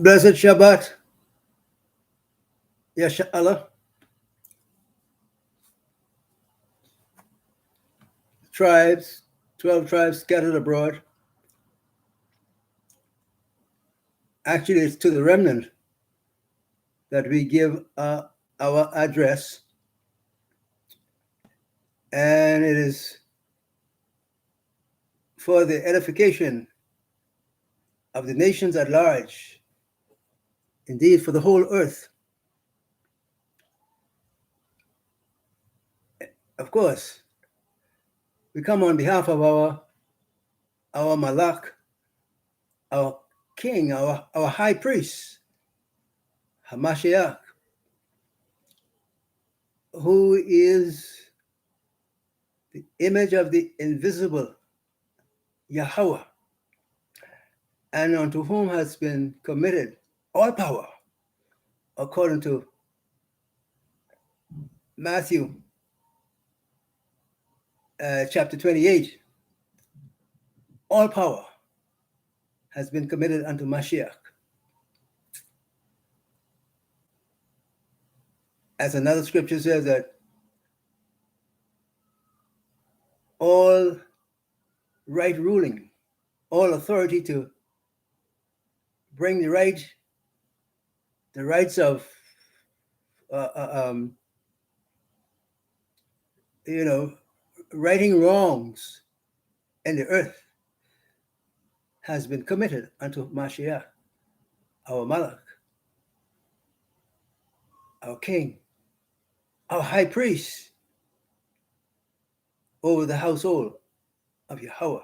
Blessed Shabbat, Yasha Allah. Tribes, 12 tribes scattered abroad. Actually, it's to the remnant that we give our address, and it is for the edification of the nations at large, indeed for the whole earth. Of course, we come on behalf of our Malak, our king, our high priest, Hamashiach, who is the image of the invisible Yahweh, and unto whom has been committed all power, according to Matthew chapter 28. All power has been committed unto Mashiach. As another scripture says, that all right ruling, all authority to bring the rights of righting wrongs in the earth has been committed unto Mashiach, our Malak, our king, our high priest over the household of Yahweh.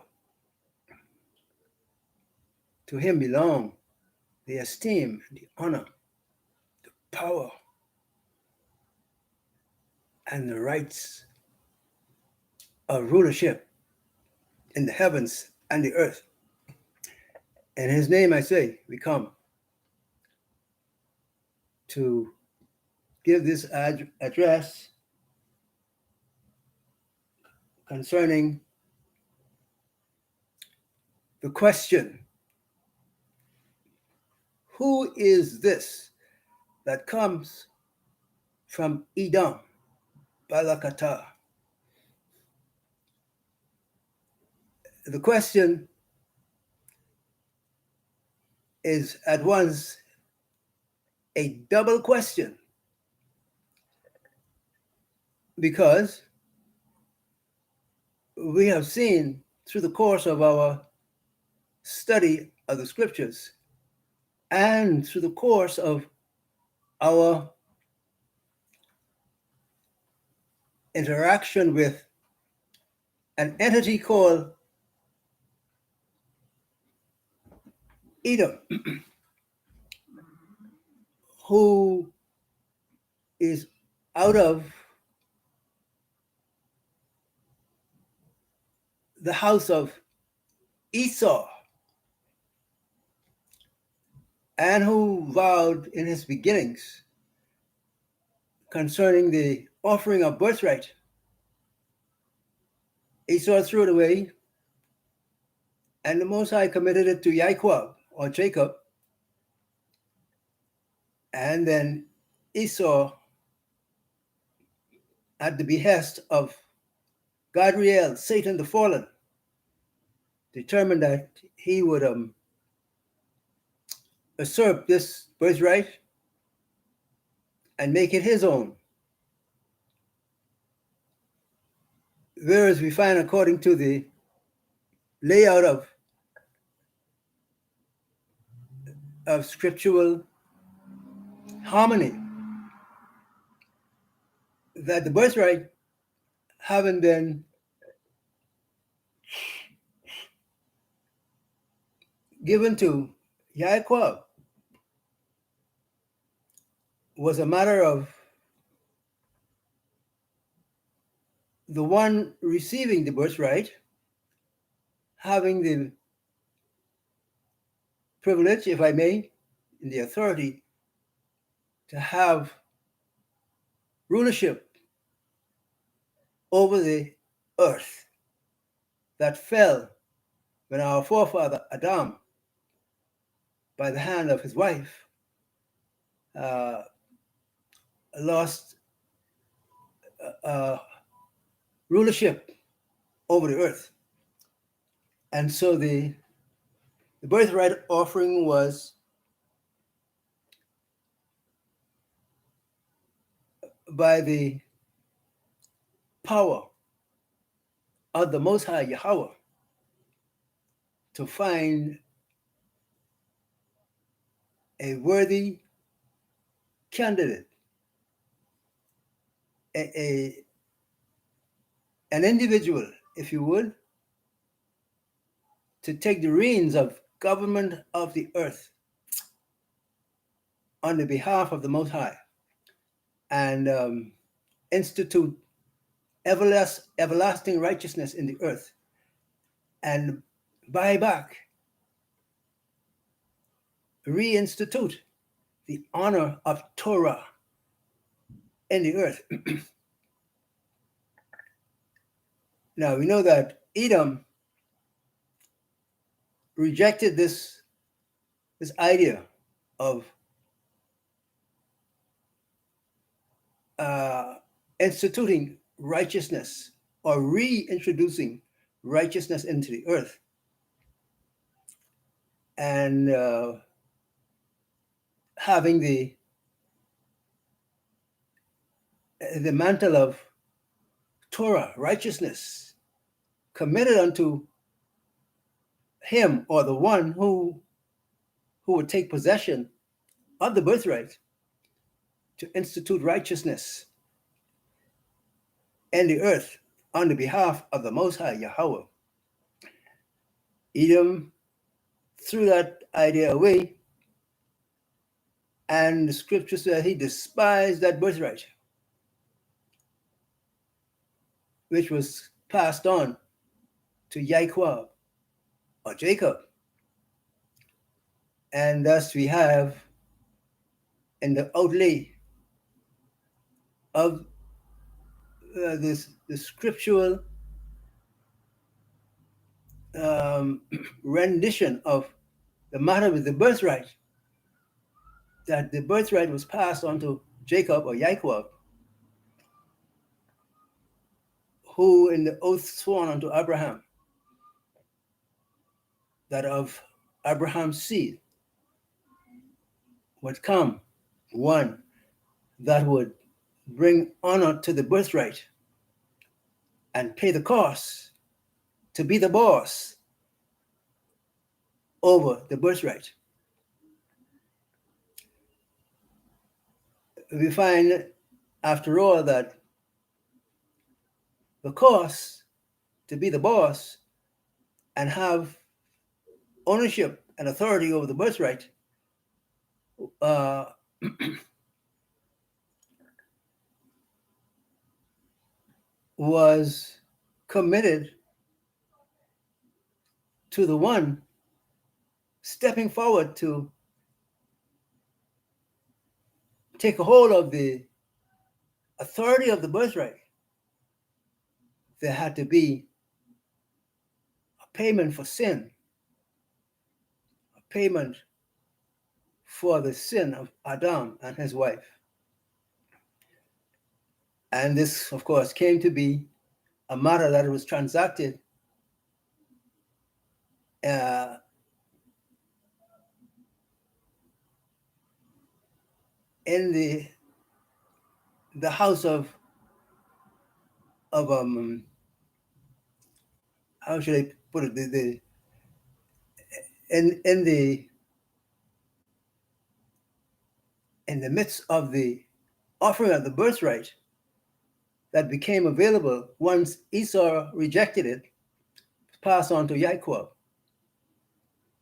To him belong the esteem and the honor, the power, and the rights of rulership in the heavens and the earth. In his name, I say, we come to give this address concerning the question, who is this that comes from Edom, Balakata? The question is at once a double question, because we have seen through the course of our study of the scriptures and through the course of our interaction with an entity called Edom, who is out of the house of Esau, and who vowed in his beginnings concerning the offering of birthright. Esau threw it away, and the Most High committed it to Yaakov, or Jacob. And then Esau, at the behest of Gadriel, Satan the fallen, determined that he would usurp this birthright and make it his own. Whereas we find, according to the layout of scriptural harmony, that the birthright, having been given to Yaakov, was a matter of the one receiving the birthright having the privilege, if I may, and the authority to have rulership over the earth that fell when our forefather Adam by the hand of his wife, lost rulership over the earth. And so the birthright offering was by the power of the Most High Yahweh to find a worthy candidate, an individual, if you would, to take the reins of government of the earth on the behalf of the Most High and institute everlasting righteousness in the earth and buy back, reinstitute the honor of Torah in the earth. Now, we know that Edom rejected this idea of instituting righteousness or reintroducing righteousness into the earth, and having the mantle of Torah, righteousness, committed unto him or the one who would take possession of the birthright to institute righteousness in the earth on the behalf of the Most High Yahweh. Edom threw that idea away, and the scripture says he despised that birthright, which was passed on to Yaakov or Jacob. And thus we have in the outlay of the scriptural rendition of the matter with the birthright, that the birthright was passed on to Jacob or Yaakov, who in the oath sworn unto Abraham, that of Abraham's seed would come one that would bring honor to the birthright and pay the cost to be the boss over the birthright. We find, after all, that the cost to be the boss and have ownership and authority over the birthright was committed to the one stepping forward to take a hold of the authority of the birthright. There had to be a payment for sin, a payment for the sin of Adam and his wife. And this, of course, came to be a matter that was transacted in the house of how should I put it, in the midst of the offering of the birthright that became available once Esau rejected it, passed on to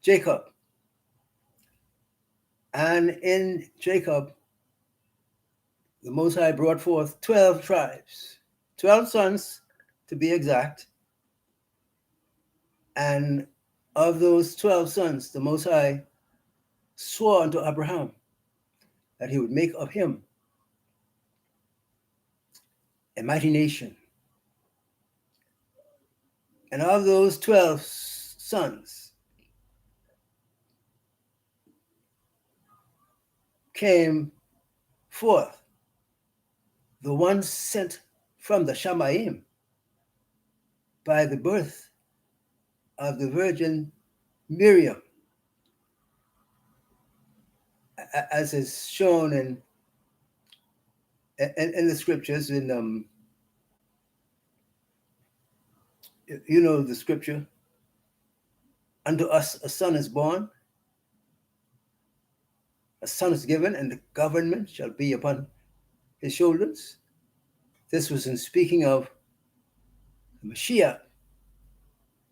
Jacob. And in Jacob, the Most High brought forth 12 tribes, 12 sons to be exact. And of those 12 sons, the Most High swore unto Abraham that he would make of him a mighty nation. And of those 12 sons, came forth, the one sent from the Shamaim by the birth of the Virgin Miriam, as is shown in the scriptures. You know the scripture, unto us a son is born, a son is given, and the government shall be upon his shoulders. This was in speaking of the Mashiach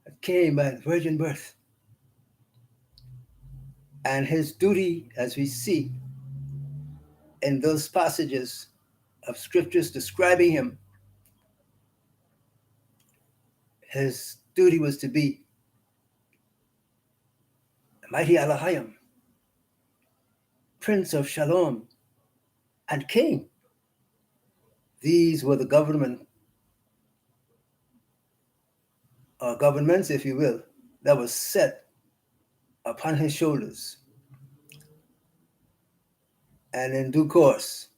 that came by the virgin birth. And his duty, as we see in those passages of scriptures describing him, his duty was to be mighty Elohim, Prince of Shalom, and King. These were the governments, if you will, that was set upon his shoulders. And in due course,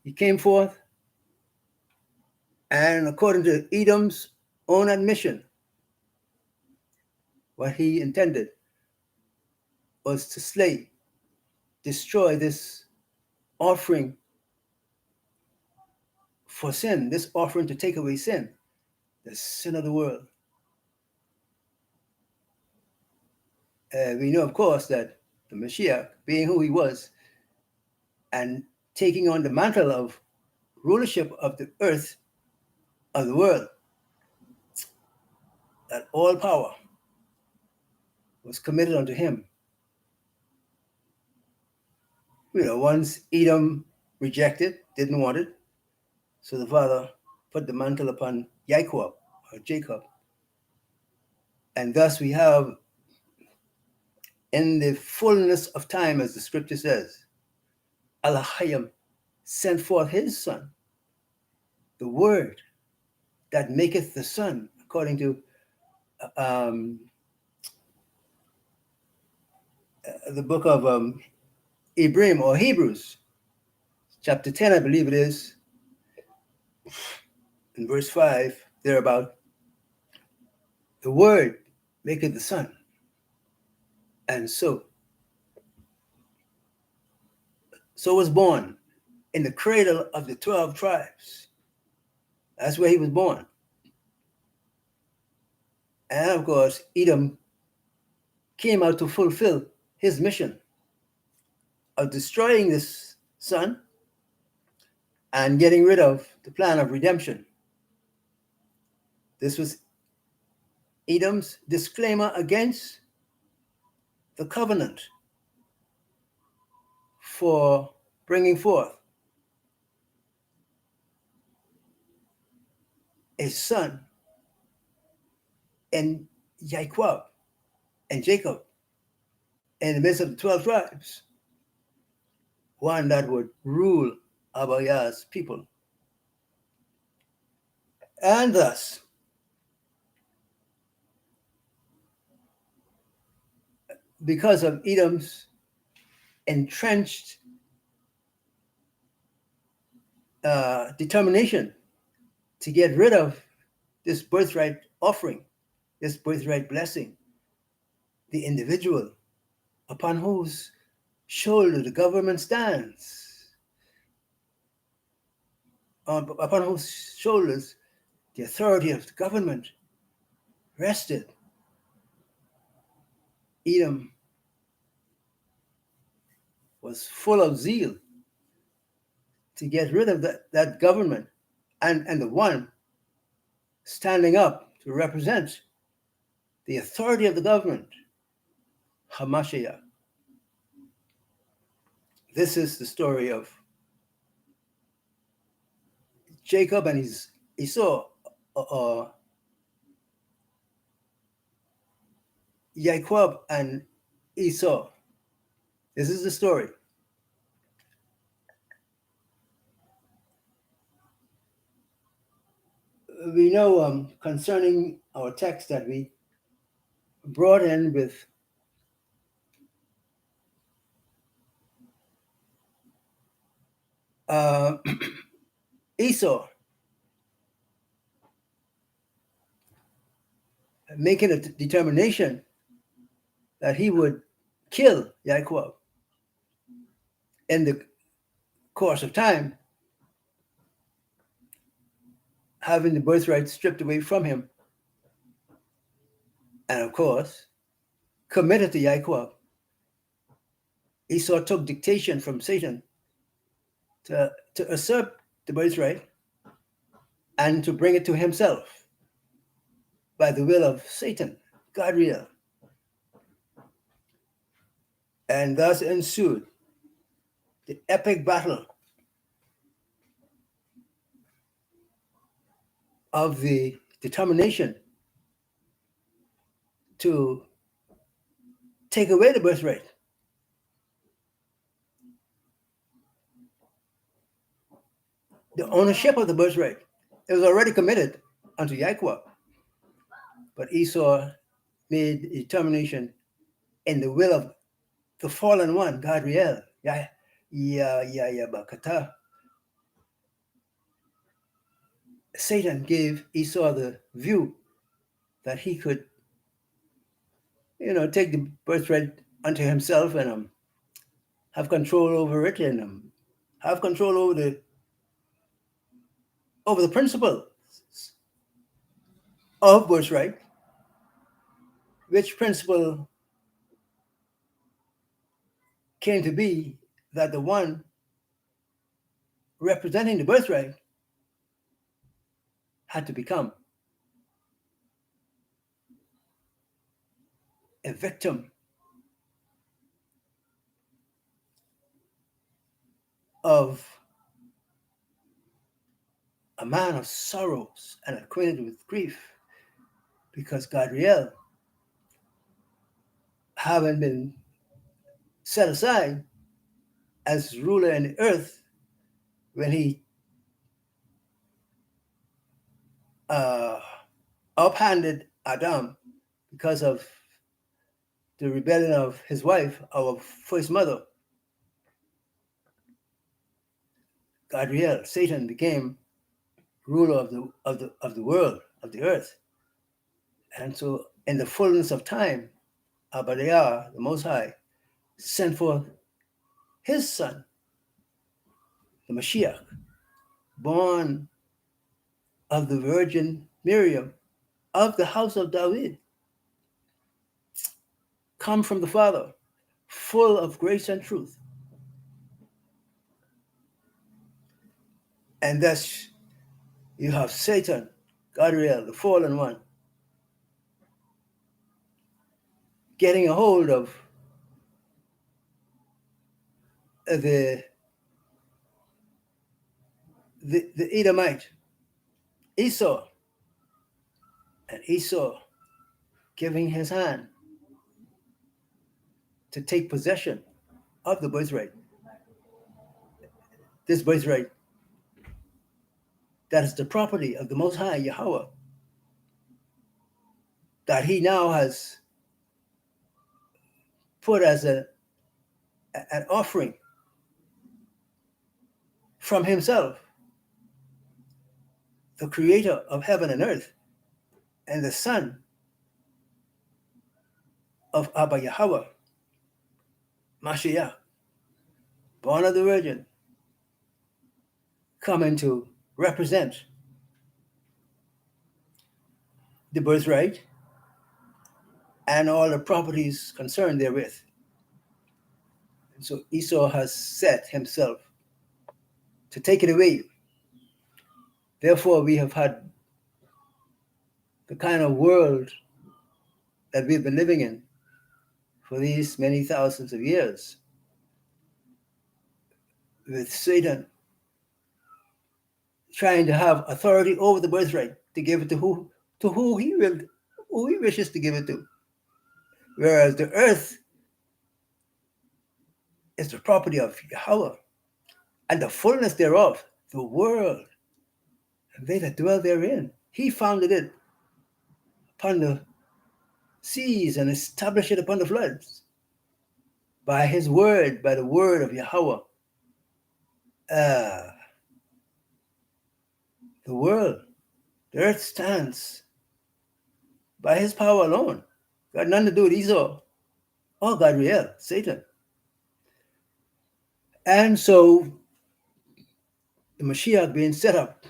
he came forth, and according to Edom's own admission, what he intended was to slay, destroy this offering for sin, this offering to take away sin, the sin of the world. We know, of course, that the Mashiach, being who he was, and taking on the mantle of rulership of the earth, of the world, that all power was committed unto him. Once Edom rejected, didn't want it, so the father put the mantle upon Jacob, or Jacob. And thus we have, in the fullness of time, as the scripture says, Elohim sent forth his son, the word that maketh the son, according to the book of Ibrahim or Hebrews, chapter 10, I believe it is, in verse 5, thereabout, the word maketh the son. And so was born in the cradle of the 12 tribes. That's where he was born. And of course, Edom came out to fulfill his mission of destroying this son and getting rid of the plan of redemption. This was Edom's disclaimer against the covenant for bringing forth a son in Jacob in the midst of the 12 tribes, one that would rule Abayah's people. And thus, because of Edom's entrenched determination to get rid of this birthright offering, this birthright blessing, the individual upon whose shoulder the government stands, upon whose shoulders the authority of the government rested, Edom was full of zeal to get rid of that government and the one standing up to represent the authority of the government, Hamashiach. This is the story of Jacob and his Esau, Jacob and Esau. This is the story. We know concerning our text that we brought in with Esau making a determination that he would kill Yaakov in the course of time, having the birthright stripped away from him, and of course, committed to Yaakov. Esau took dictation from Satan to usurp the birthright and to bring it to himself by the will of Satan, Gabriel. And thus ensued the epic battle of the determination to take away the birthright. The ownership of the birthright. It was already committed unto Yaakov. But Esau made a determination in the will of the fallen one, Gabriel. Satan gave Esau the view that he could, take the birthright unto himself and have control over it and have control over the principle of birthright, which principle came to be that the one representing the birthright had to become a victim of a man of sorrows and acquainted with grief, because Gabriel, having been set aside as ruler in the earth when he uphanded Edom because of the rebellion of his wife, our first mother, Gabriel, Satan became ruler of the world, of the earth. And so in the fullness of time, Abadiah, the Most High, sent forth his son, the Mashiach, born of the Virgin Miriam, of the house of David, come from the Father, full of grace and truth. And thus you have Satan, Gabriel, the fallen one, getting a hold of the Edomite, Esau, and Esau giving his hand to take possession of the birthright. This birthright that is the property of the Most High Yahweh, that he now has put as an offering from himself, the creator of heaven and earth, and the son of Abba Yahweh, Mashiach, born of the Virgin, coming to represent the birthright and all the properties concerned therewith. And so Esau has set himself to take it away. Therefore, we have had the kind of world that we've been living in for these many thousands of years, with Satan trying to have authority over the birthright to give it to who he wishes to give it to. Whereas the earth is the property of Yahweh, and the fullness thereof, the world, and they that dwell therein. He founded it upon the seas and established it upon the floods by his word, by the word of Yahweh. uh, the world, the earth stands by his power alone. Got nothing to do with Esau or Gabriel, Satan. And so the Mashiach being set up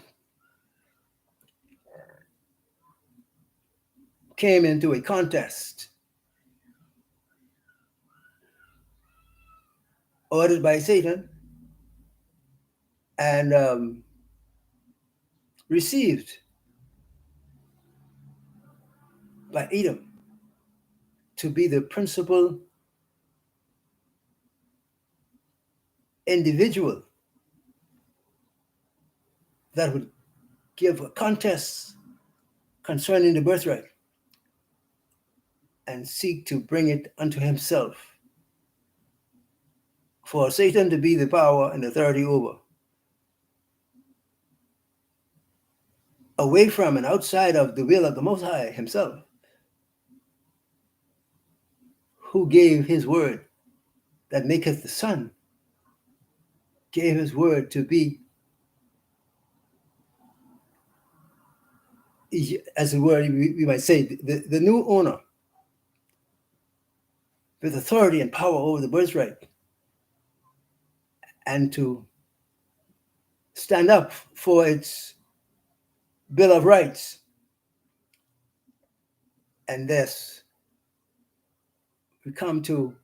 came into a contest ordered by Satan and received by Edom to be the principal individual that would give a contest concerning the birthright and seek to bring it unto himself, for Satan to be the power and authority over, away from and outside of the will of the Most High himself, who gave his word that maketh the sun, gave his word to be, as it were, we might say, the new owner with authority and power over the birthright, and to stand up for its Bill of Rights. And thus, we come to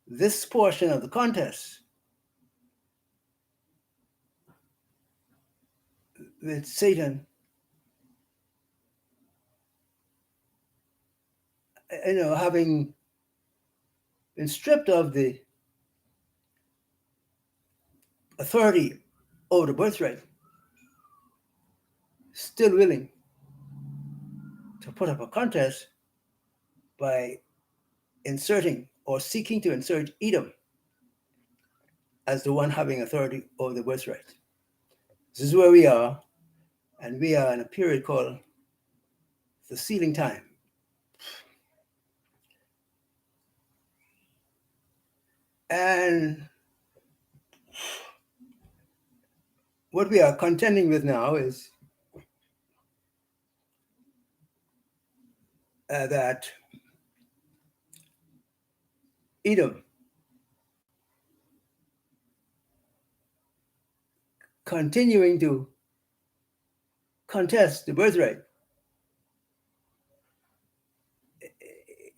this portion of the contest with Satan, having been stripped of the authority over the birthright, still willing to put up a contest by inserting or seeking to insert Edom as the one having authority over the birthright. This is where we are, and we are in a period called the sealing time. And what we are contending with now is that Edom continuing to contest the birthright,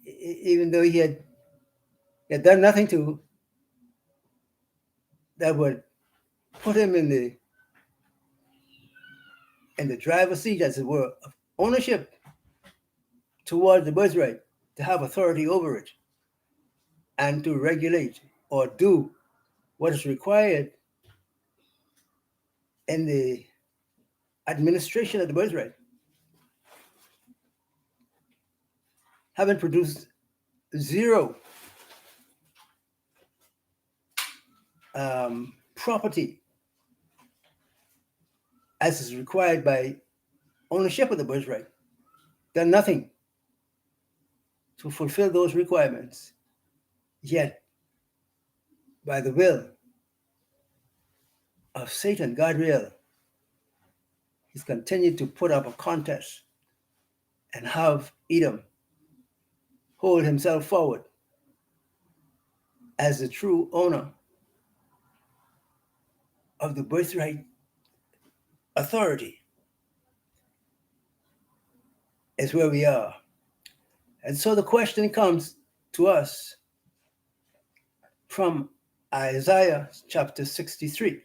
even though he had done nothing to that would put him in the driver's seat, as it were, of ownership toward the birthright, to have authority over it and to regulate or do what is required in the administration of the birthright, having produced zero property as is required by ownership of the birthright, done nothing to fulfill those requirements, yet by the will of Satan, Gabriel, he's continued to put up a contest and have Edom hold himself forward as the true owner of the birthright authority, is where we are. And so the question comes to us from Isaiah chapter 63.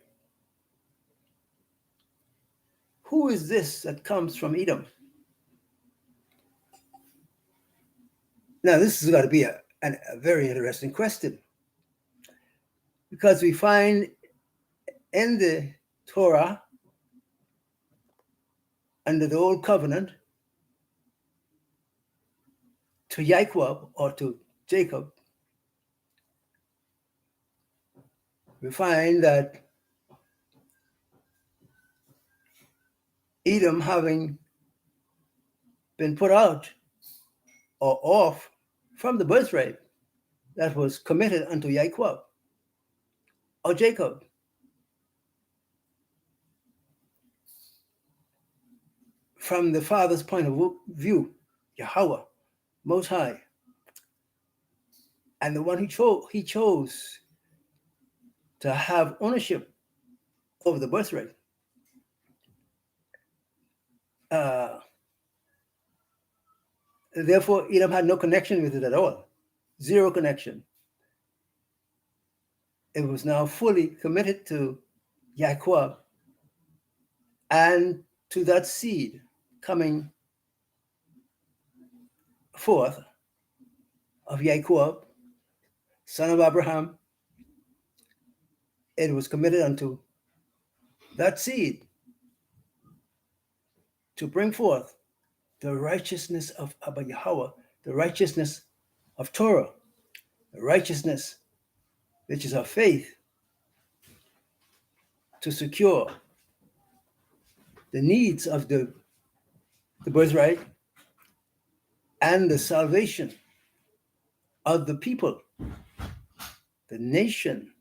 Who is this that comes from Edom? Now, this has got to be a very interesting question, because we find in the Torah, under the Old Covenant, to Jacob or to Jacob, we find that Edom, having been put out or off from the birthright that was committed unto Jacob or Jacob, from the Father's point of view, Yahweh, Most High, and the one he chose to have ownership over the birthright. Therefore, Edom had no connection with it at all. Zero connection. It was now fully committed to Yaquab and to that seed coming forth of Yaquab, son of Abraham. It was committed unto that seed to bring forth the righteousness of Abba Yahweh, the righteousness of Torah, the righteousness which is of faith, to secure the needs of the birthright and the salvation of the people, the nation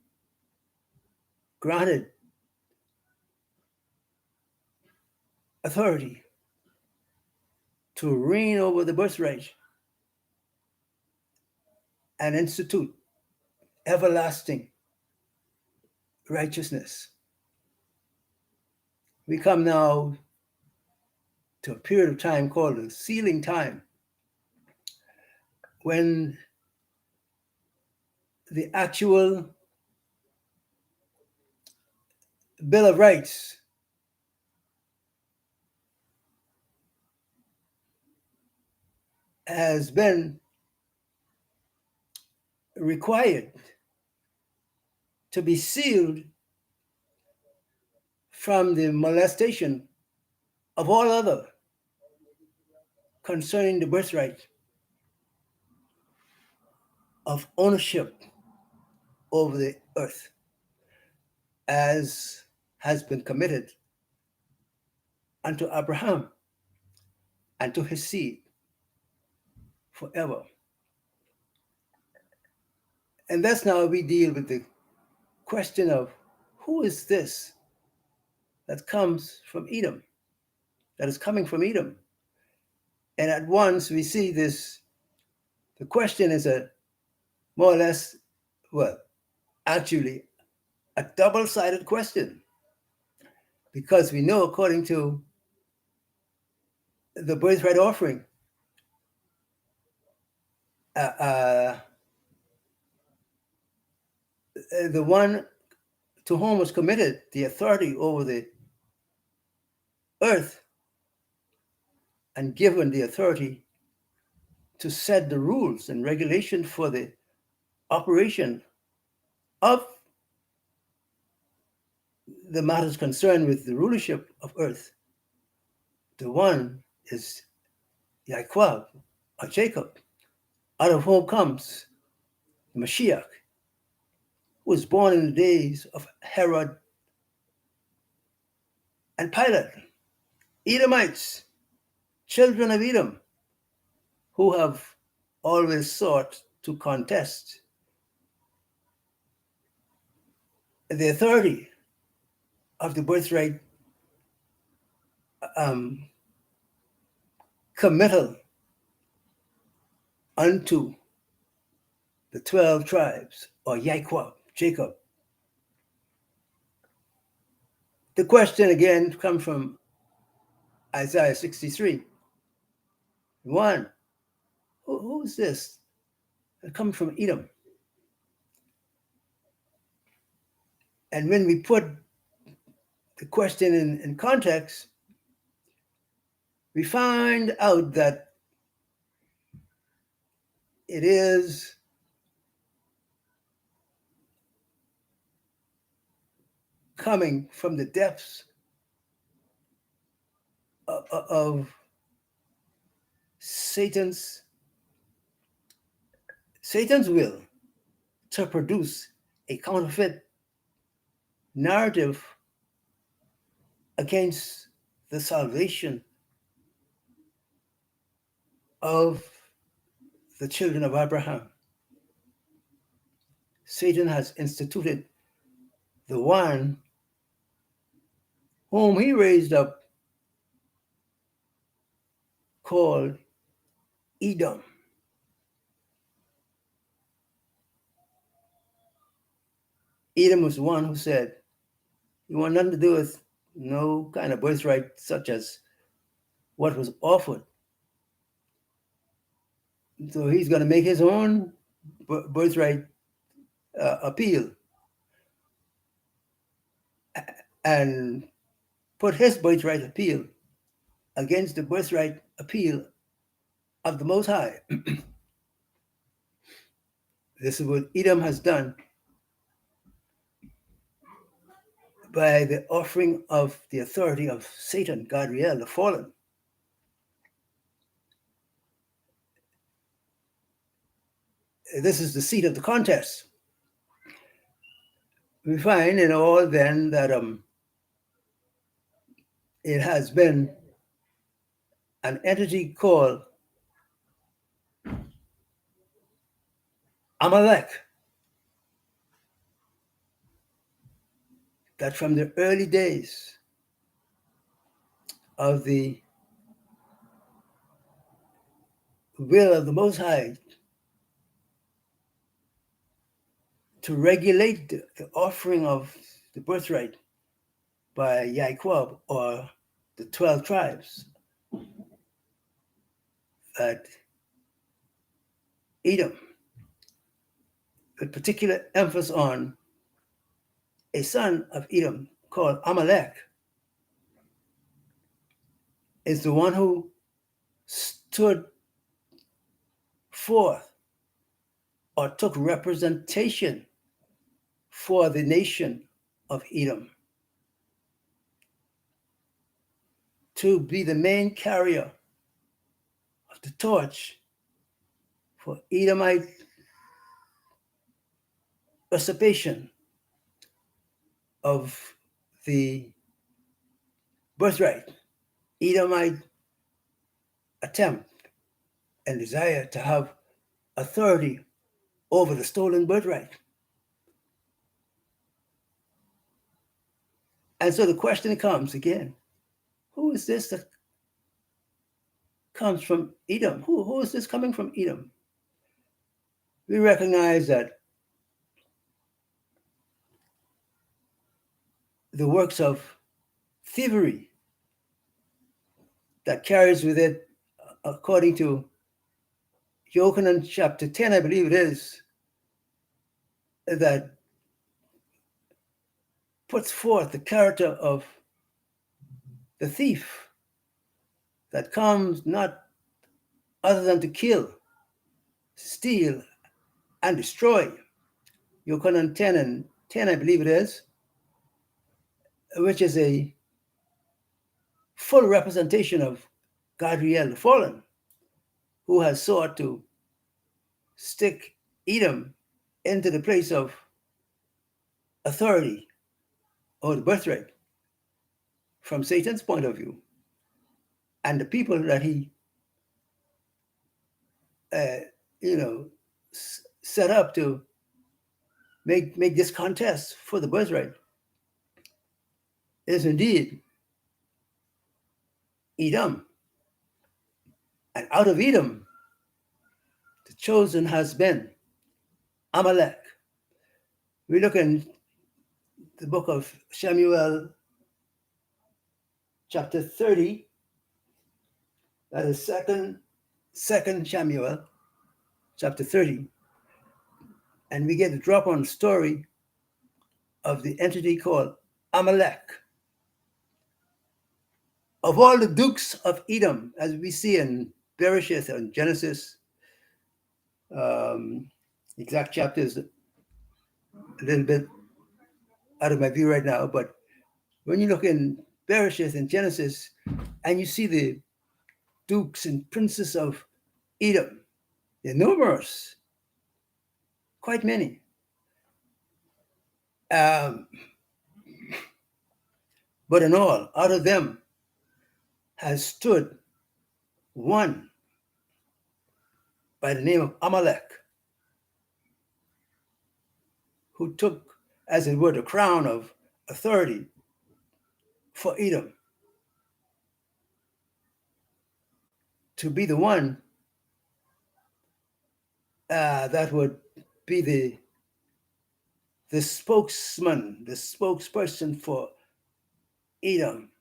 granted authority to reign over the birthright and institute everlasting righteousness. We come now to a period of time called the sealing time, when the actual Bill of Rights has been required to be sealed from the molestation of all other concerning the birthright of ownership over the earth, as has been committed unto Abraham and to his seed forever. And that's now we deal with the question of who is this that comes from Edom, that is coming from Edom? And at once we see this, the question is a more or less, well, actually a double-sided question, because we know according to the birthright offering, the one to whom was committed the authority over the earth and given the authority to set the rules and regulations for the operation of the matters concerned with the rulership of earth. The one is Yaquab, or Jacob, out of whom comes the Mashiach, who was born in the days of Herod and Pilate, Edomites, children of Edom, who have always sought to contest the authority of the birthright committal unto the 12 tribes, or Yaquab, Jacob. The question again comes from Isaiah 63. One, who is this that comes from Edom? And when we put the question in context, we find out that it is coming from the depths of Satan's will to produce a counterfeit narrative against the salvation of the children of Abraham. Satan has instituted the one whom he raised up called Edom. Edom was the one who said, "You want nothing to do with no kind of birthright such as what was offered." So he's going to make his own birthright appeal and put his birthright appeal against the birthright appeal of the Most High. This is what Edom has done by the offering of the authority of Satan, Gadriel, the fallen. This is the seat of the contest. We find in all then that it has been an entity called Amalek that from the early days of the will of the Most High to regulate the offering of the birthright by Yaquab, or the 12 tribes, that Edom, with particular emphasis on a son of Edom called Amalek, is the one who stood forth or took representation for the nation of Edom to be the main carrier of the torch for Edomite usurpation of the birthright, Edomite attempt and desire to have authority over the stolen birthright. And so the question comes again, who is this that comes from Edom? Who is this coming from Edom? We recognize that the works of thievery that carries with it, according to Yochanan chapter 10, I believe it is, that puts forth the character of the thief that comes not other than to kill, steal, and destroy. Yochanan 10 and 10, I believe it is, which is a full representation of Gadriel the fallen, who has sought to stick Edom into the place of authority or the birthright from Satan's point of view. And the people that he, set up to make this contest for the birthright is indeed Edom. And out of Edom, the chosen has been Amalek. We look in the book of Samuel, chapter 30, that is second Samuel, chapter 30, and we get a drop on story of the entity called Amalek. Of all the dukes of Edom, as we see in Bereshith and Genesis, exact chapters a little bit out of my view right now, but when you look in Bereshith and Genesis, and you see the dukes and princes of Edom, they're numerous, quite many. But in all, out of them has stood one by the name of Amalek, who took, as it were, the crown of authority for Edom to be the one that would be the spokesman, the spokesperson for Edom.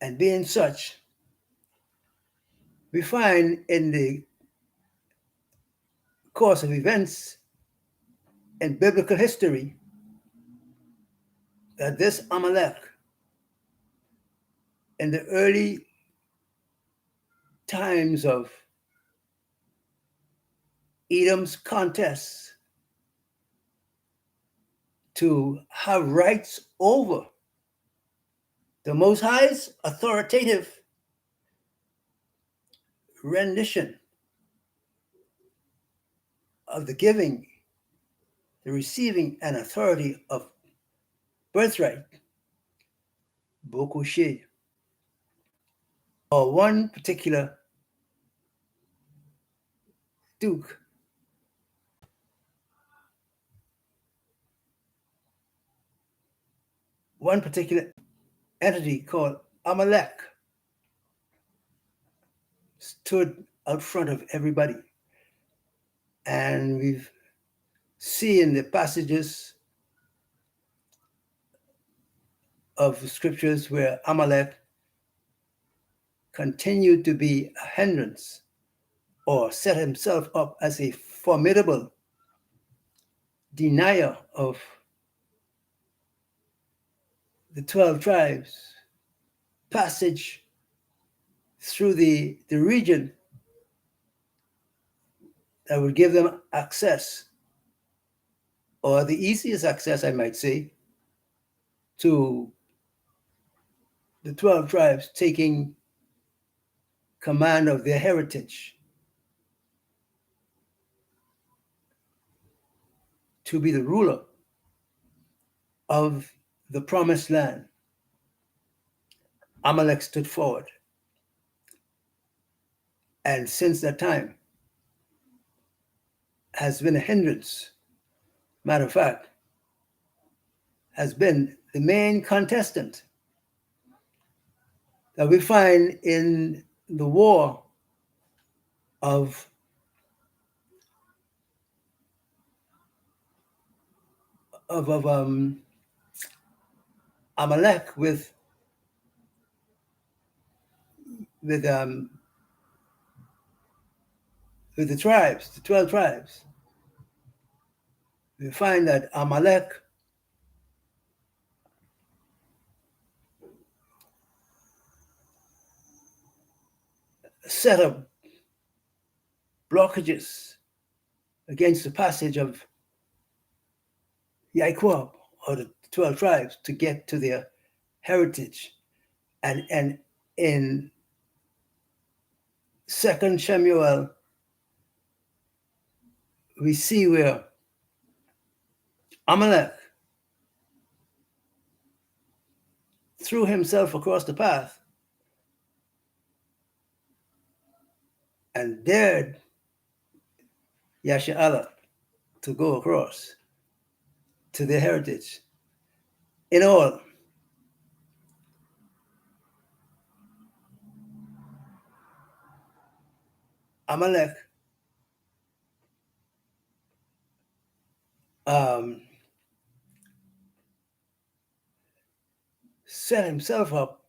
And being such, we find in the course of events in biblical history that this Amalek, in the early times of Edom's contests to have rights over the Most High's authoritative rendition of the giving, the receiving, and authority of birthright, Bokushe, or one particular duke, one particular entity called Amalek stood out front of everybody. And we've seen the passages of the scriptures where Amalek continued to be a hindrance or set himself up as a formidable denier of the 12 tribes passage through the region that would give them access, or the easiest access, I might say, to the 12 tribes taking command of their heritage, to be the ruler of the promised land. Amalek stood forward. And since that time has been a hindrance. Matter of fact, has been the main contestant that we find in the war of Amalek with the tribes, the 12 tribes. We find that Amalek set up blockages against the passage of Yaquab, or the 12 tribes, to get to their heritage. And in 2 Samuel, we see where Amalek threw himself across the path and dared Yashar'ala to go across to their heritage. In all, Amalek set himself up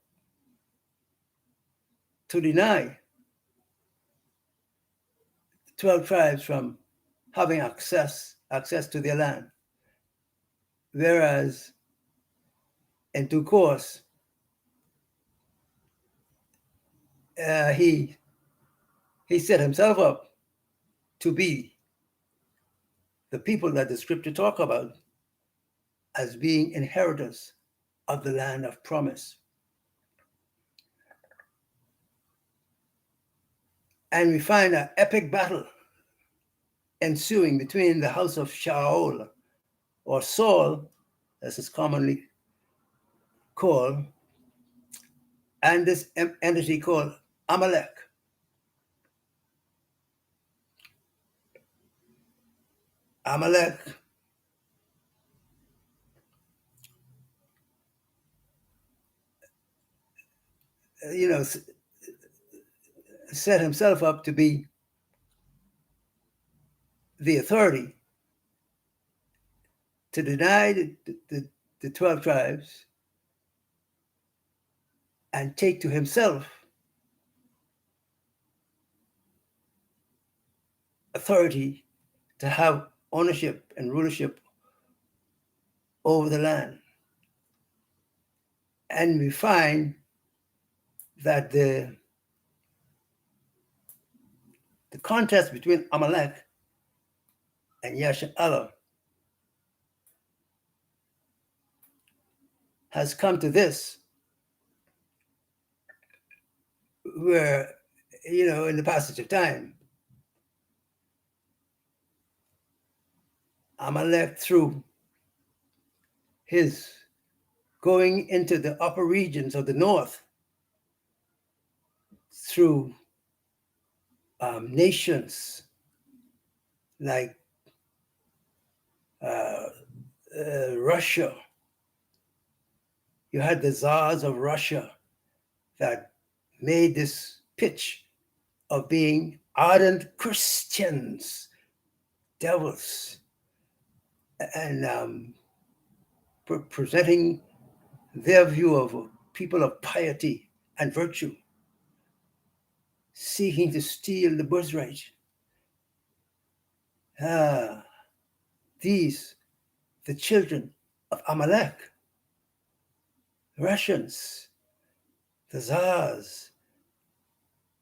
to deny 12 tribes from having access to their land. Whereas, in due course, he set himself up to be the people that the scripture talk about as being inheritors of the land of promise. And we find an epic battle ensuing between the house of Shaul, or Saul, as is commonly called, and this entity called Amalek. Amalek set himself up to be the authority to deny the 12 tribes and take to himself authority to have ownership and rulership over the land. And we find that the contest between Amalek and Yashar'ala has come to this, where, in the passage of time, Amalek, through his going into the upper regions of the north, through nations like Russia. You had the czars of Russia that made this pitch of being ardent Christians, devils, and presenting their view of people of piety and virtue, seeking to steal the birthright. These, the children of Amalek, Russians, the czars,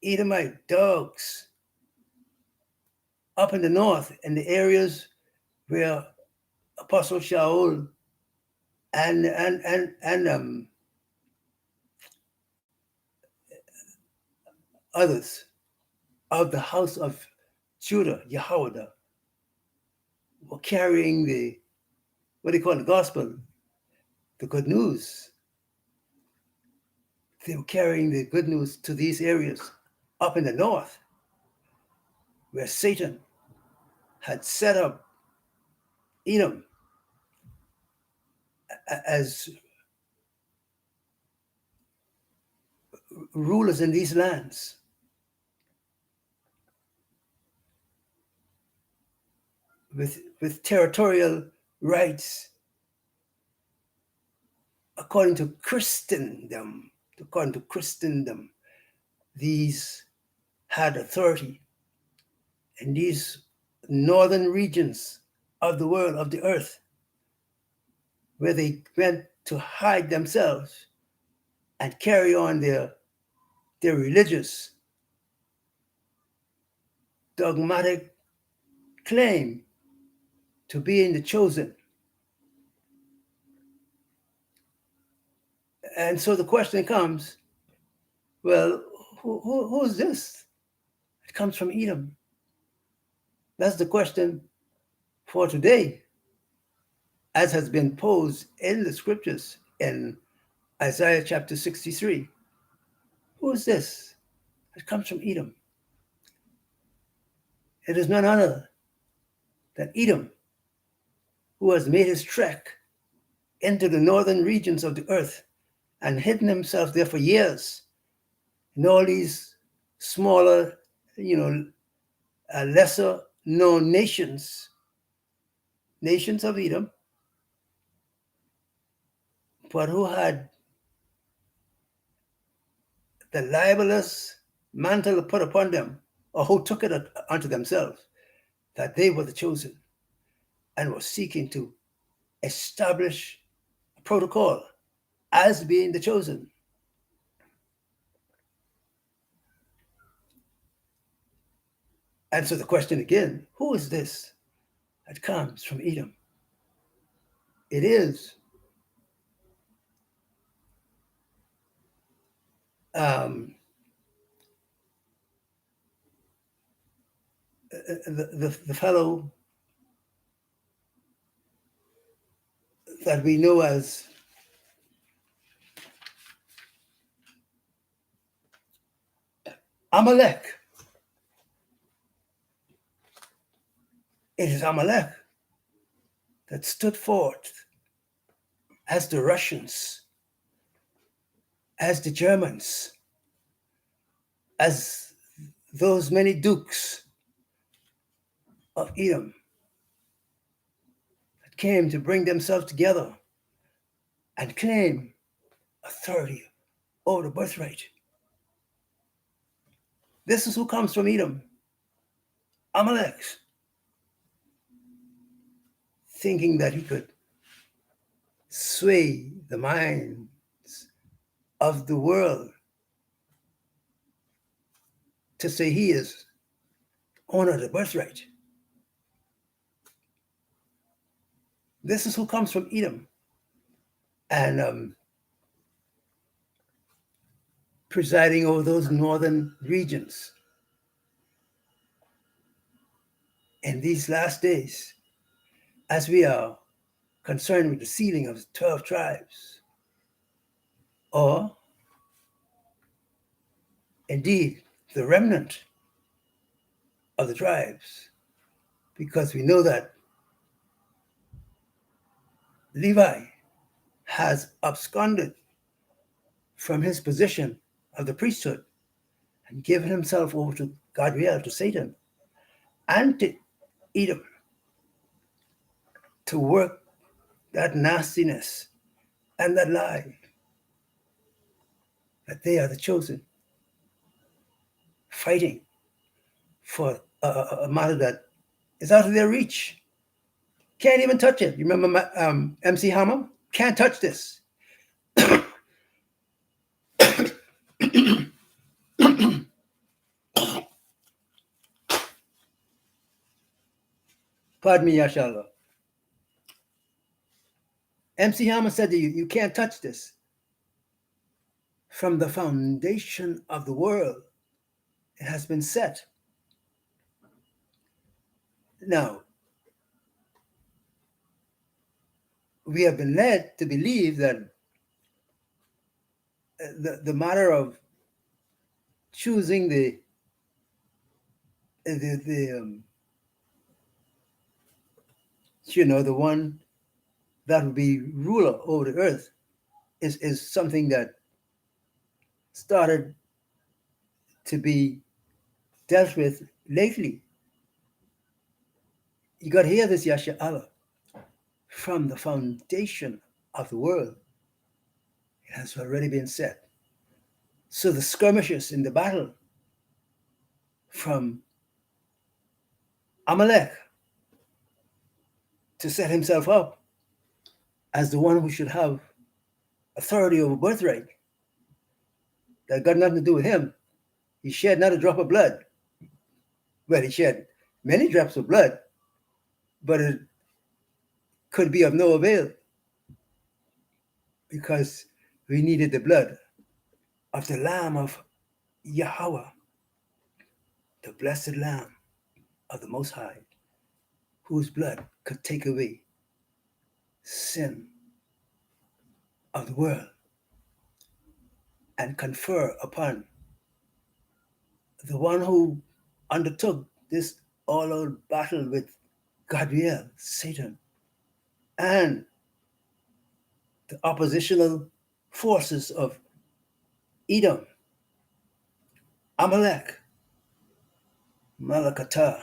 Edomite dogs, up in the north, in the areas where Apostle Shaul and others of the house of Judah, Yehoiada, were carrying the, what they call the gospel, the good news. They were carrying the good news to these areas up in the north, where Satan had set up Edom as rulers in these lands. With territorial rights according to Christendom. These had authority in these northern regions of the world, of the earth, where they went to hide themselves and carry on their religious, dogmatic claim to being the chosen. And so the question comes, well, who is this? It comes from Edom. That's the question for today, as has been posed in the scriptures in Isaiah chapter 63. Who is this? It comes from Edom. It is none other than Edom, who has made his trek into the northern regions of the earth and hidden himself there for years in all these smaller, lesser known nations of Edom, but who had the libelous mantle put upon them, or who took it unto themselves, that they were the chosen and were seeking to establish a protocol as being the chosen. And so the question again, who is this that comes from Edom? It is the fellow that we know as Amalek. It is Amalek that stood forth as the Russians, as the Germans, as those many dukes of Edom that came to bring themselves together and claim authority over the birthright. This is who comes from Edom, Amalek, thinking that he could sway the minds of the world to say he is owner of the birthright. This is who comes from Edom and presiding over those northern regions in these last days, as we are concerned with the sealing of 12 tribes, or indeed the remnant of the tribes, because we know that Levi has absconded from his position of the priesthood and given himself over to Gadriel, to Satan, and to Edom to work that nastiness and that lie that they are the chosen, fighting for a matter that is out of their reach. Can't even touch it. You remember MC Hammer? Can't touch this. Pardon me, Yashallah. MC Hammer said to you, you can't touch this. From the foundation of the world, it has been set. Now, we have been led to believe that the matter of choosing the the one that will be ruler over the earth is something that started to be dealt with lately. You got to hear this, Yasha Allah. From the foundation of the world, it has already been set. So the skirmishes in the battle from Amalek to set himself up as the one who should have authority over birthright, that got nothing to do with him. He shed not a drop of blood. Well, he shed many drops of blood, but it could be of no avail because we needed the blood of the Lamb of Yahweh, the blessed Lamb of the Most High, whose blood could take away sin of the world and confer upon the one who undertook this all-out battle with Gadriel, Satan, and the oppositional forces of Edom, Amalek, Malakata,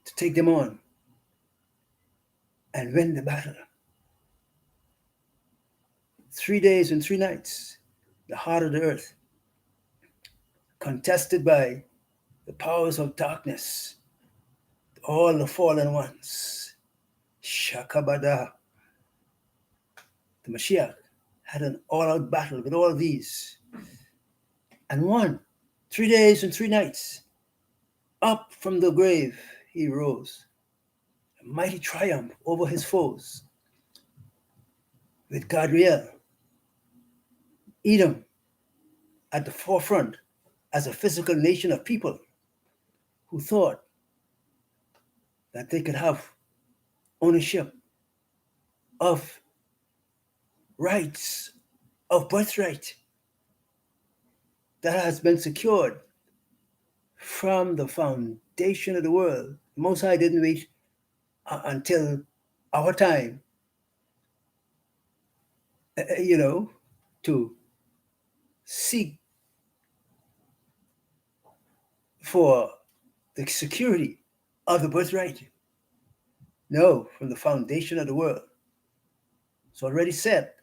to take them on and win the battle. 3 days and 3 nights, the heart of the earth, contested by the powers of darkness, all the fallen ones. Shakabada. The Mashiach had an all-out battle with all these and won. 3 days and 3 nights. Up from the grave he rose, a mighty triumph over his foes. With Gadriel, Edom at the forefront as a physical nation of people who thought that they could have ownership of rights, of birthright that has been secured from the foundation of the world. The Most High didn't wait until our time, to seek for the security of the birthright. No, from the foundation of the world. It's already set,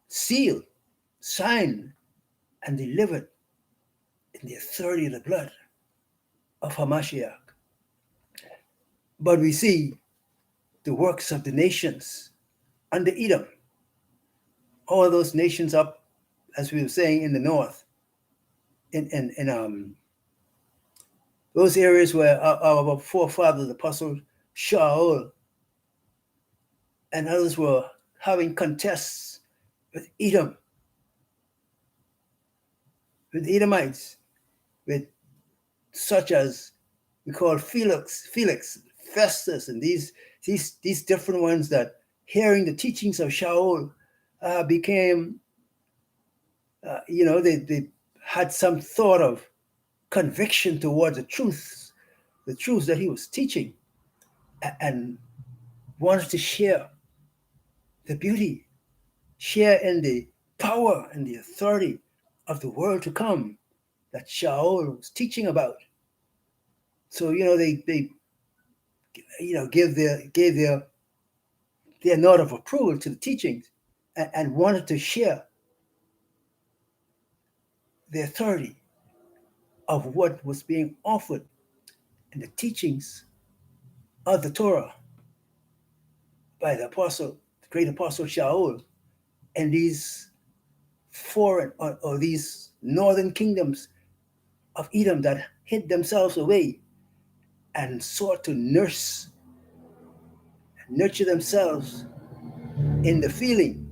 sealed, signed, and delivered in the authority of the blood of Hamashiach. But we see the works of the nations under Edom, all those nations up, as we were saying, in the north, in those areas where our forefathers, Apostle Shaul, and others were having contests with Edom, with Edomites, with such as we call Felix, Festus, and these different ones that hearing the teachings of Shaul became, they had some thought of conviction towards the truths that he was teaching, and wanted to share the beauty, share in the power and the authority of the world to come that Shaul was teaching about. So they gave their nod of approval to the teachings, and wanted to share the authority of what was being offered in the teachings of the Torah by the great apostle Shaul, and these foreign or these northern kingdoms of Edom that hid themselves away and sought to nurture themselves in the feeling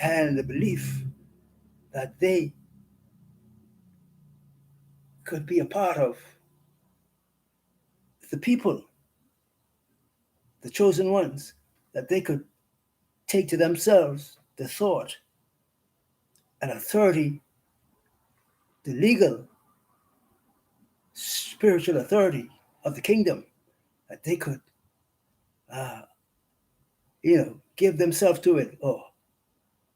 and the belief that they could be a part of the people, the chosen ones, that they could take to themselves the thought and authority, the legal, spiritual authority of the kingdom, that they could, uh, give themselves to it, or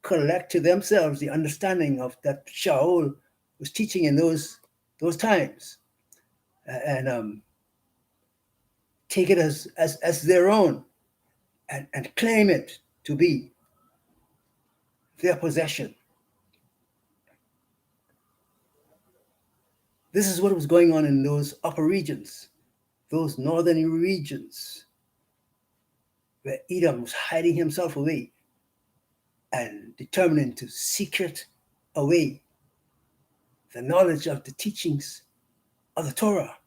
collect to themselves the understanding of that Shaul was teaching in those times, and take it as their own, and claim it to be their possession. This is what was going on in those upper regions, those northern regions, where Edom was hiding himself away and determining to secret away the knowledge of the teachings of the Torah,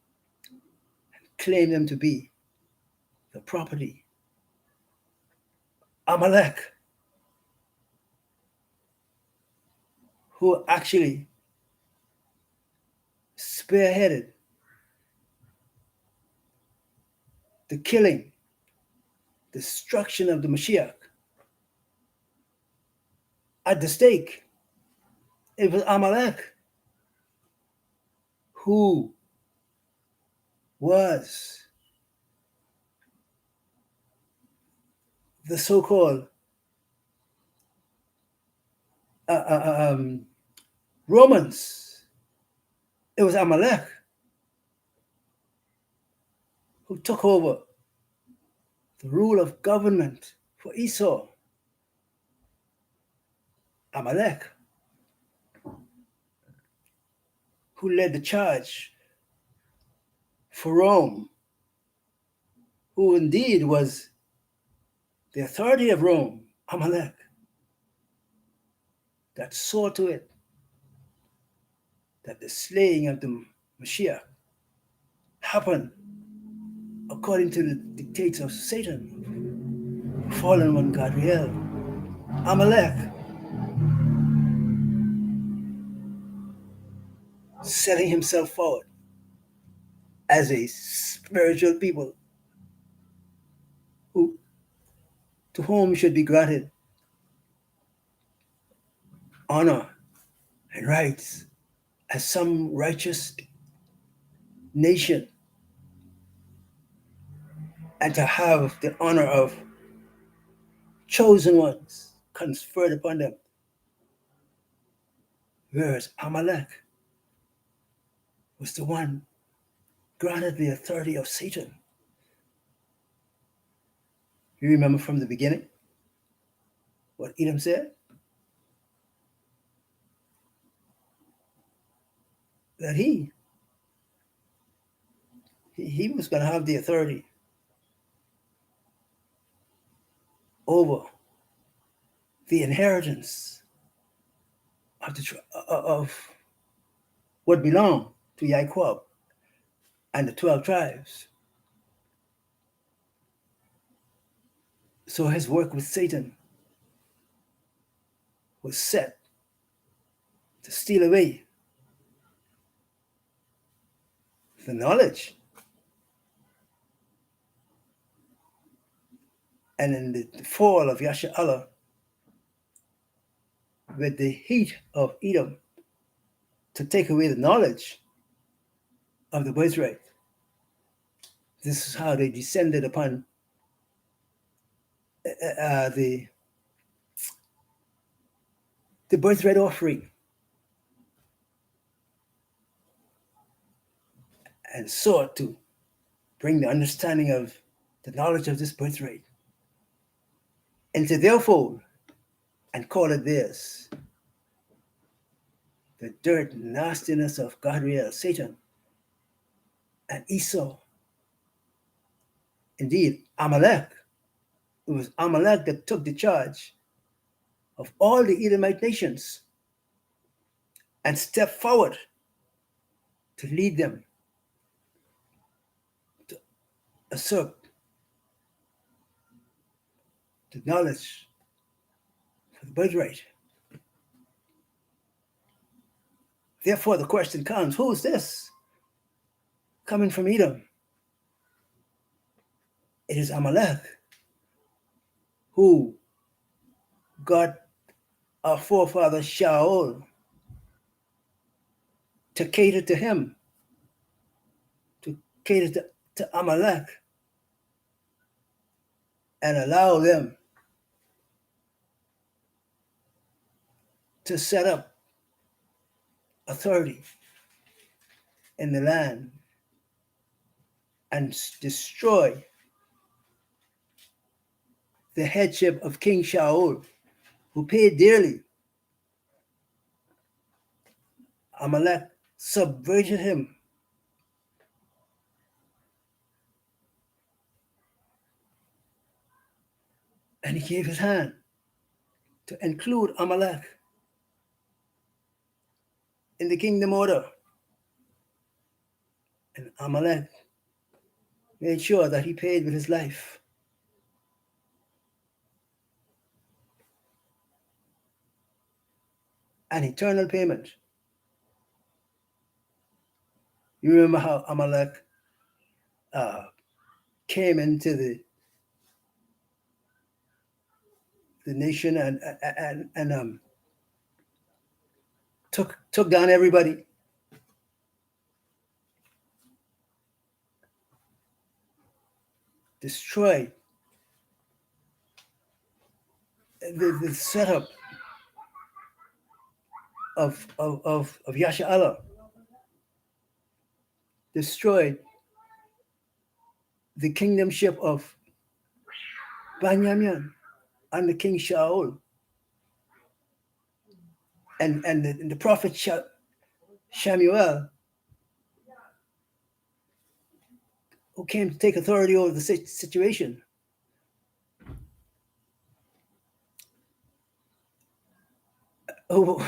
and claim them to be the property. Amalek, who actually spearheaded the killing, destruction of the Mashiach at the stake. It was Amalek who was the so-called Romans. It was Amalek who took over the rule of government for Esau. Amalek, who led the charge for Rome, who indeed was the authority of Rome. Amalek, that saw to it that the slaying of the Mashiach happened according to the dictates of Satan, fallen one Gabriel. Amalek, setting himself forward as a spiritual people to whom should be granted honor and rights as some righteous nation, and to have the honor of chosen ones conferred upon them. Whereas Amalek was the one granted the authority of Satan. You remember from the beginning what Edom said? That he was going to have the authority over the inheritance of what belonged to Jacob and the 12 tribes. So his work with Satan was set to steal away the knowledge. And in the fall of Yashar'Allah, with the heat of Edom, to take away the knowledge of the birthright. This is how they descended upon the birthright offering and sought to bring the understanding of the knowledge of this birthright into their fold and call it theirs. The dirt and nastiness of Gadriel, Satan, and Esau. Indeed, Amalek. It was Amalek that took the charge of all the Edomite nations and stepped forward to lead them to assert the knowledge of the birthright. Therefore, the question comes, who is this coming from Edom? It is Amalek, who got our forefather Shaul to cater to him, to cater to Amalek, and allow them to set up authority in the land and destroy the headship of King Shaul, who paid dearly. Amalek subverted him. And he gave his hand to include Amalek in the kingdom order. And Amalek made sure that he paid with his life. An eternal payment. You remember how Amalek came into the nation and took down everybody. Destroyed the setup of Yashar'Allah. Destroyed the kingdomship of Benjamin under King Shaul. And the prophet Samuel, who came to take authority over the situation. Oh,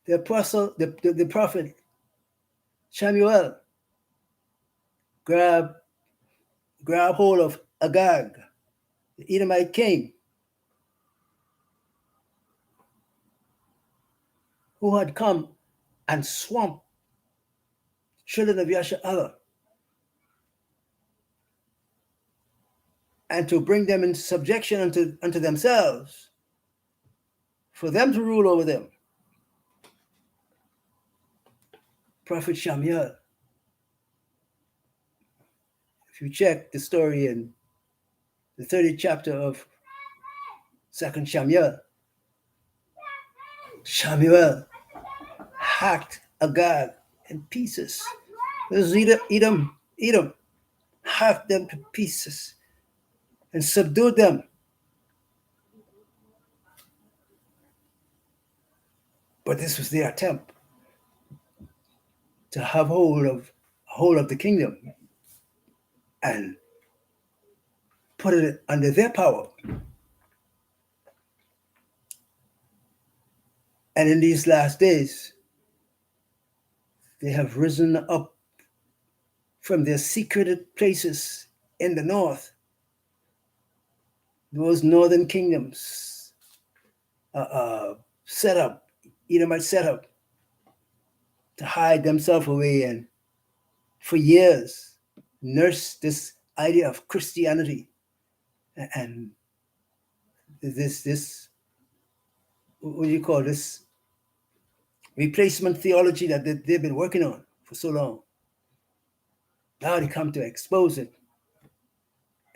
the apostle, the prophet Samuel grabbed hold of Agag, the Edomite king, who had come and swamped children of Yashar'Allah, and to bring them into subjection unto themselves, for them to rule over them. Prophet Samuel. If you check the story in the 30th chapter of 2nd Samuel, Samuel hacked Agag in pieces This is Edom, hacked them to pieces and subdued them. But this was their attempt to have hold of the kingdom and put it under their power. And in these last days, they have risen up from their secreted places in the north. Those northern kingdoms set up, Edomite set up to hide themselves away and for years nurse this idea of Christianity and this what do you call this replacement theology that they've been working on for so long. Now they come to expose it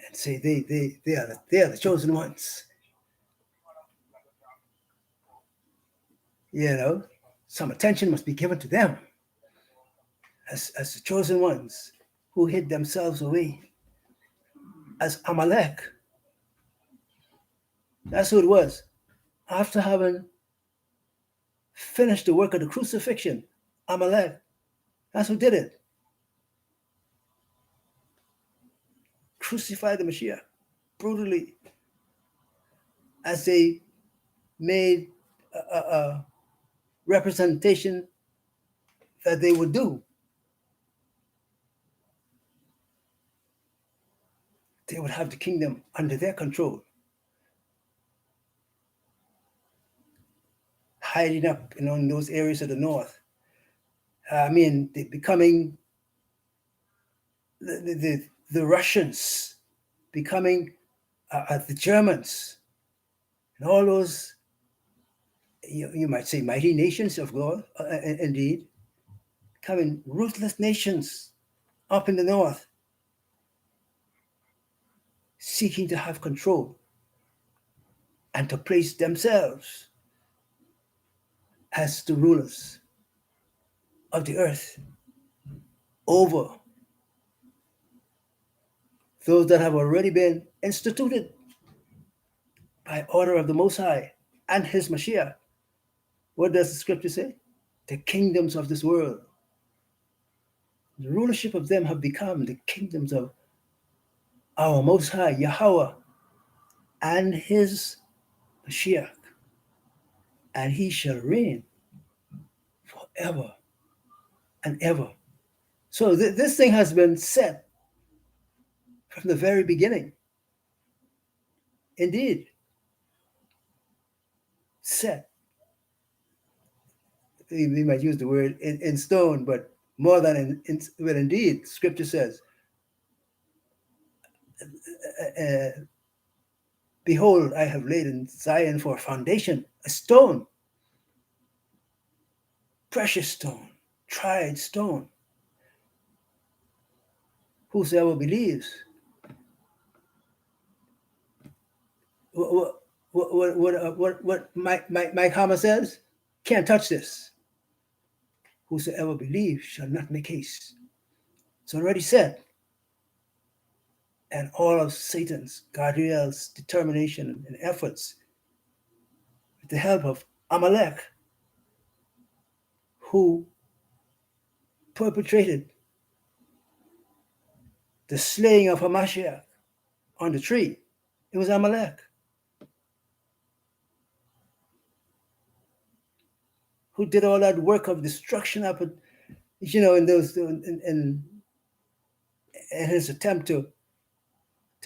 and say they are the chosen ones. You know, some attention must be given to them as the chosen ones who hid themselves away as Amalek. That's who it was. After having finished the work of the crucifixion, Amalek, that's who did it. Crucified the Mashiach brutally as they made a representation that they would do. They would have the kingdom under their control. Hiding up in those areas of the north. Becoming the Russians, becoming the Germans, and all those, you might say, mighty nations of God, indeed, becoming ruthless nations up in the north, seeking to have control and to place themselves as the rulers of the earth over those that have already been instituted by order of the Most High and His Mashiach. What does the scripture say? The kingdoms of this world. The rulership of them have become the kingdoms of our Most High, Yahweh, and His Mashiach. And He shall reign forever and ever. So this thing has been set from the very beginning. Indeed, set. We might use the word in stone, but more than well, indeed, scripture says, behold, I have laid in Zion for a foundation, a stone, precious stone, tried stone. Whosoever believes. What Mike Hammer says? Can't touch this. Whosoever believes shall not make haste. It's already said. And all of Satan's, Gabriel's determination and efforts, with the help of Amalek, who perpetrated the slaying of Hamashiach on the tree. It was Amalek. Who did all that work of destruction up, in his attempt to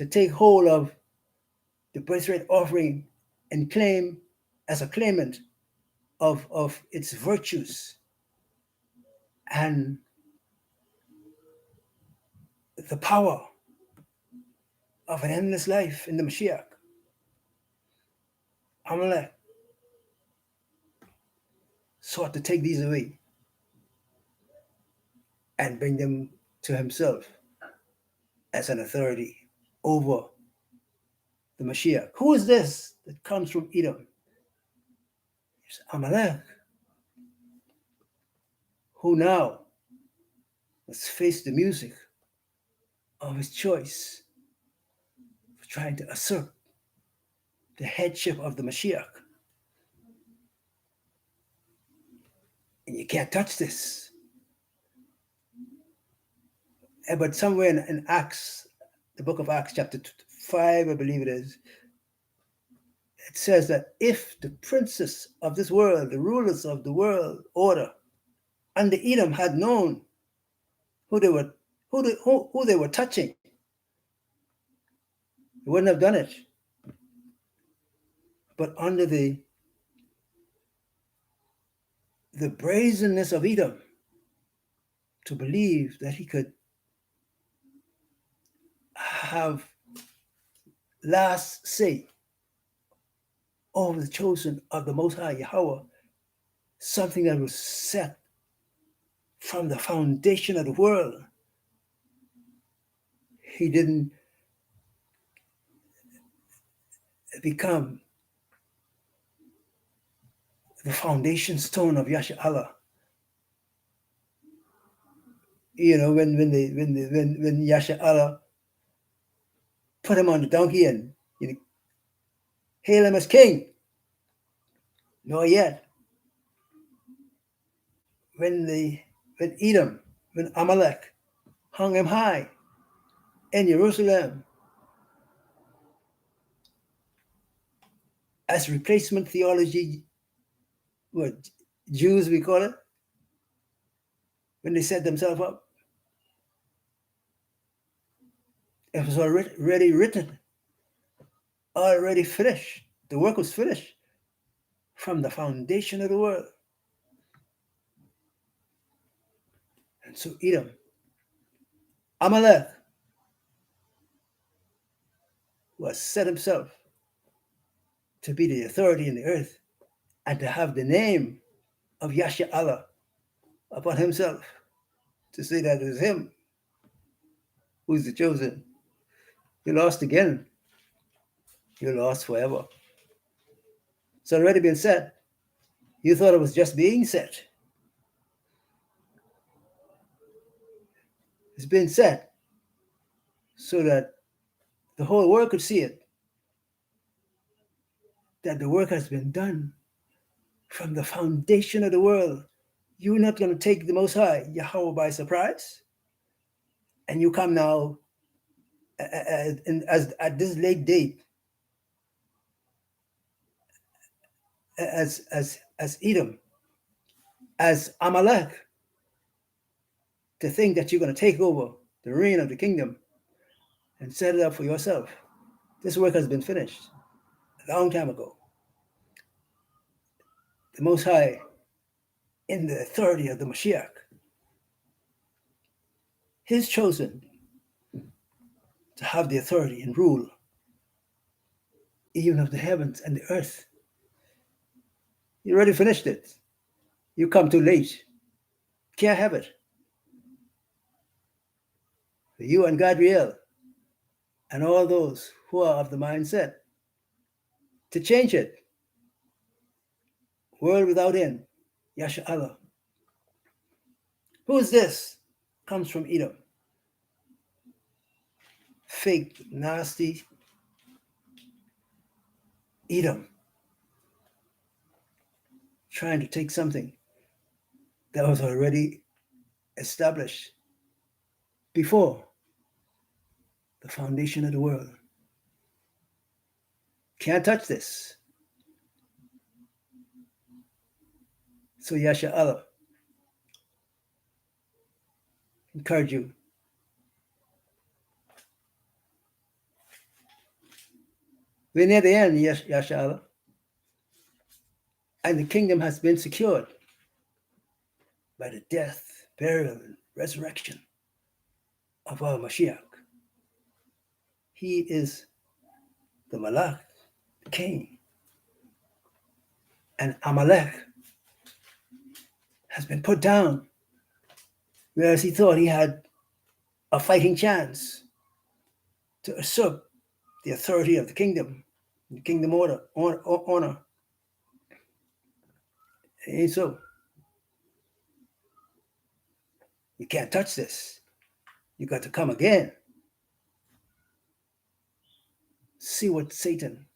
take hold of the birthright offering and claim as a claimant of its virtues and the power of an endless life in the Mashiach. Amalek sought to take these away and bring them to himself as an authority over the Mashiach. Who is this that comes from Edom? It's Amalek, who now must face the music of his choice for trying to assert the headship of the Mashiach. And you can't touch this. But somewhere in Acts, the book of Acts, chapter 5, I believe it is, it says that if the princes of this world, the rulers of the world order, and the Edom had known who they were touching, they wouldn't have done it. But under the brazenness of Edom, to believe that he could have last say over the chosen of the Most High Yahweh, something that was set from the foundation of the world. He didn't become the foundation stone of Yasha Allah. You know, when Yasha Allah put him on the donkey and hail him as king. Not yet. When Edom, when Amalek hung him high in Jerusalem as replacement theology, what Jews we call it, when they set themselves up, it was already written, already finished. The work was finished from the foundation of the world. And so Edom, Amalek, was set himself to be the authority in the earth and to have the name of Yasha Allah upon himself, to say that it was him who's the chosen. You lost again. You lost forever. It's already been said. You thought it was just being said. It's been said so that the whole world could see it, that the work has been done from the foundation of the world. You're not going to take the Most High, Yahweh, by surprise. And you come now at this late date as Edom, as Amalek, to think that you're going to take over the reign of the kingdom and set it up for yourself. This work has been finished a long time ago. The Most High, in the authority of the Mashiach, His chosen to have the authority and rule even of the heavens and the earth. You already finished it. You come too late. Can't have it. For you and Gabriel and all those who are of the mindset to change it. World without end. Yasha Allah. Who is this? Comes from Edom. Fake, nasty Edom. Trying to take something that was already established before the foundation of the world. Can't touch this. So Yasha Allah, encourage you. We're near the end, Yasha Allah. And the kingdom has been secured by the death, burial, and resurrection of our Mashiach. He is the Malach, the king. And Amalek has been put down, whereas he thought he had a fighting chance to usurp the authority of the kingdom honor. It ain't so. You can't touch this. You got to come again. See what Satan,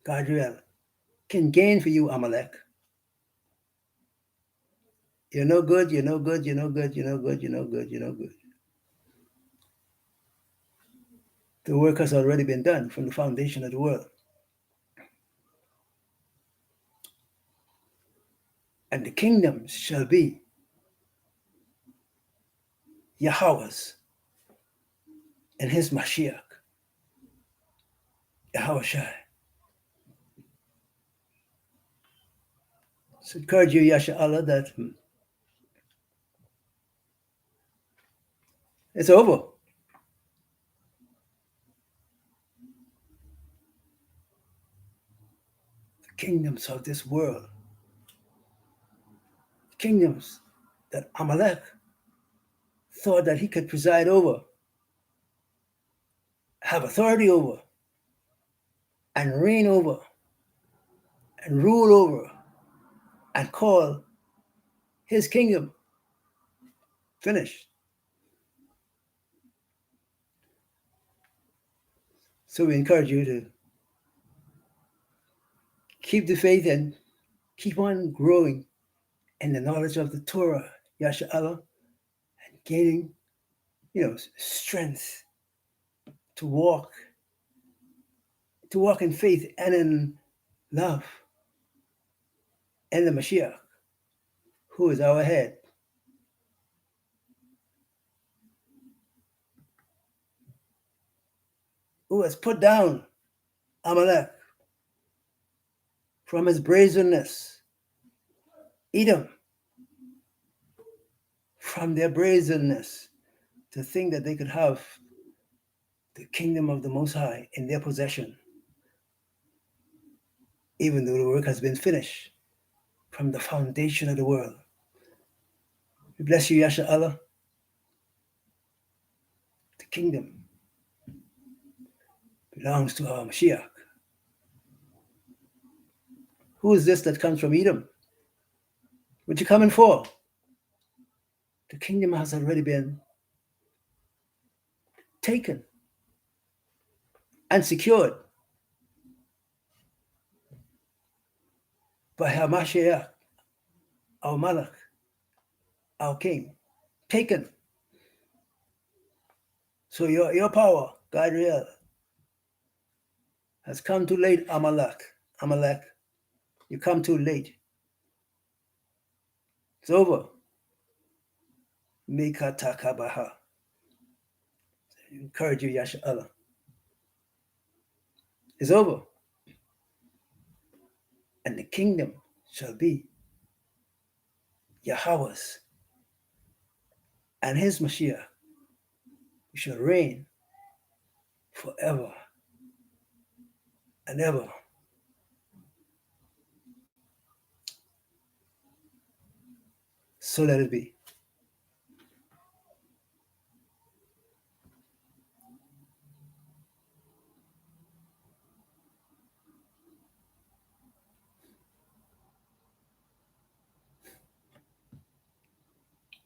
Gadriel, can gain for you, Amalek. You're no good, you're no good, you're no good, you're no good, you're no good, you're no good. The work has already been done from the foundation of the world. And the kingdoms shall be Yahweh's and his Mashiach, Yahweh Shai. So encourage you, Yasha Allah, that it's over. The kingdoms of this world, kingdoms that Amalek thought that he could preside over, have authority over, and reign over, and rule over, and call his kingdom finished. So we encourage you to keep the faith and keep on growing in the knowledge of the Torah, Yasha Allah, and gaining, strength to walk in faith and in love and the Mashiach, who is our head. Who has put down Amalek from his brazenness, Edom from their brazenness, to think that they could have the kingdom of the Most High in their possession, even though the work has been finished from the foundation of the world. We bless you, Yasha Allah. The kingdom belongs to our Mashiach. Who is this that comes from Edom? What you coming for? The kingdom has already been taken and secured by Hamashiach, our Malak, our king. Taken. So your power, Gadriel, has come too late, Amalek. You come too late. It's over. Mikatakabaha. I encourage you, Yasha Allah. It's over. And the kingdom shall be Yahweh's and his Mashiach, who shall reign forever and ever. So let it be.